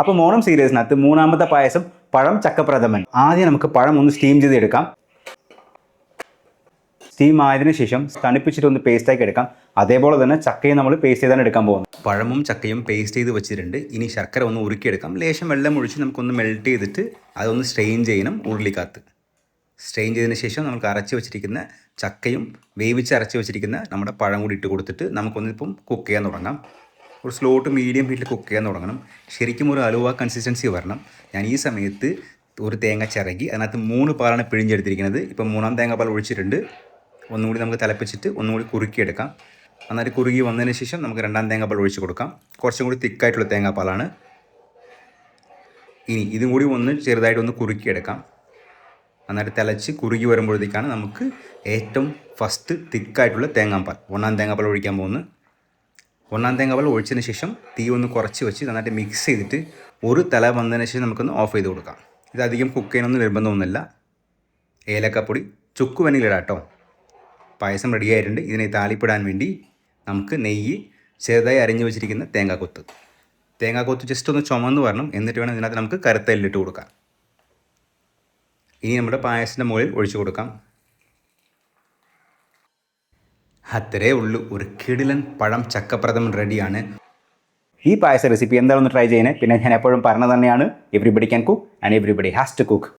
അപ്പോൾ മോണം സീരീസിനകത്ത് മൂന്നാമത്തെ പായസം പഴം ചക്കപ്രഥമൻ. ആദ്യം നമുക്ക് പഴം ഒന്ന് സ്റ്റീം ചെയ്തെടുക്കാം. സ്റ്റീം ആയതിനു ശേഷം തണുപ്പിച്ചിട്ട് ഒന്ന് പേസ്റ്റാക്കി എടുക്കാം. അതേപോലെ തന്നെ ചക്കയും നമ്മൾ പേസ്റ്റ് ചെയ്താണ് എടുക്കാൻ പോകുന്നത്. പഴമും ചക്കയും പേസ്റ്റ് ചെയ്ത് വെച്ചിട്ടുണ്ട്. ഇനി ശർക്കര ഒന്ന് ഉരുക്കിയെടുക്കാം. ലേശം വെള്ളം ഒഴിച്ച് നമുക്കൊന്ന് മെൽറ്റ് ചെയ്തിട്ട് അതൊന്ന് സ്ട്രെയിൻ ചെയ്യണം ഉരുളിക്കകത്ത്. സ്ട്രെയിൻ ചെയ്തതിന് ശേഷം നമുക്ക് അരച്ച് വെച്ചിരിക്കുന്ന ചക്കയും വേവിച്ച് അരച്ച് വെച്ചിരിക്കുന്ന നമ്മുടെ പഴം കൂടി ഇട്ട് കൊടുത്തിട്ട് നമുക്കൊന്നിപ്പം കുക്ക് ചെയ്യാൻ തുടങ്ങാം. ഒരു സ്ലോ ടു മീഡിയം ഹീറ്റിൽ കുക്ക് ചെയ്യാൻ തുടങ്ങണം. ശരിക്കും ഒരു അലുവ കൺസിസ്റ്റൻസി വരണം. ഞാൻ ഈ സമയത്ത് ഒരു തേങ്ങ ചിരകി അതിനകത്ത് 3 പാലാണ് പിഴിഞ്ഞെടുത്തിരിക്കുന്നത്. ഇപ്പം 3-ാം തേങ്ങാപ്പാൽ ഒഴിച്ചിട്ടുണ്ട്. ഒന്നുകൂടി നമുക്ക് തിളപ്പിച്ചിട്ട് ഒന്നുകൂടി കുറുക്കിയെടുക്കാം. നന്നായിട്ട് കുറുകി വന്നതിന് ശേഷം നമുക്ക് 2-ാം തേങ്ങാപ്പാൽ ഒഴിച്ച് കൊടുക്കാം. കുറച്ചും കൂടി തിക്കായിട്ടുള്ള തേങ്ങാപ്പാലാണ്. ഇനി ഇതും കൂടി ഒന്ന് ചെറുതായിട്ടൊന്ന് കുറുക്കിയെടുക്കാം. നന്നായിട്ട് തിളച്ച് കുറുകി വരുമ്പോഴത്തേക്കാണ് നമുക്ക് ഏറ്റവും ഫസ്റ്റ് തിക്കായിട്ടുള്ള തേങ്ങാപ്പാൽ 1-ാം തേങ്ങാപ്പാൽ ഒഴിക്കാൻ പോകുന്നത്. 1-ാം തേങ്ങാപ്പാൽ ഒഴിച്ചതിന് ശേഷം തീ ഒന്ന് കുറച്ച് വെച്ച് നന്നായിട്ട് മിക്സ് ചെയ്തിട്ട് ഒരു തിള വന്നതിന് ശേഷം നമുക്കൊന്ന് ഓഫ് ചെയ്ത് കൊടുക്കാം. ഇതധികം കുക്ക് ചെയ്യാനൊന്നും നിർബന്ധമൊന്നുമില്ല. ഏലക്കപ്പൊടി ചുക്ക് വെണ്ണയിലിടാം കേട്ടോ. പായസം റെഡിയായിട്ടുണ്ട്. ഇതിനെ താളിപ്പിടാൻ വേണ്ടി നമുക്ക് നെയ്യ്, ചെറുതായി അരിഞ്ഞു വെച്ചിരിക്കുന്ന തേങ്ങാക്കൊത്ത് ജസ്റ്റ് ഒന്ന് ചുമന്ന് വരണം. എന്നിട്ട് വേണം ഇതിനകത്ത് നമുക്ക് കറുത്ത എല്ലിട്ട് കൊടുക്കാം. ഇനി നമ്മുടെ പായസത്തിൻ്റെ മുകളിൽ ഒഴിച്ചു കൊടുക്കാം. അത്രേ ഉള്ളൂ, ഒരു കിടിലൻ പഴം ചക്കപ്രഥമൻ റെഡിയാണ്. ഈ പായസ റെസിപ്പി എന്താണെന്ന് ട്രൈ ചെയ്യുന്നത്. പിന്നെ ഞാൻ എപ്പോഴും പറഞ്ഞത് തന്നെയാണ്, everybody can cook and everybody has to cook.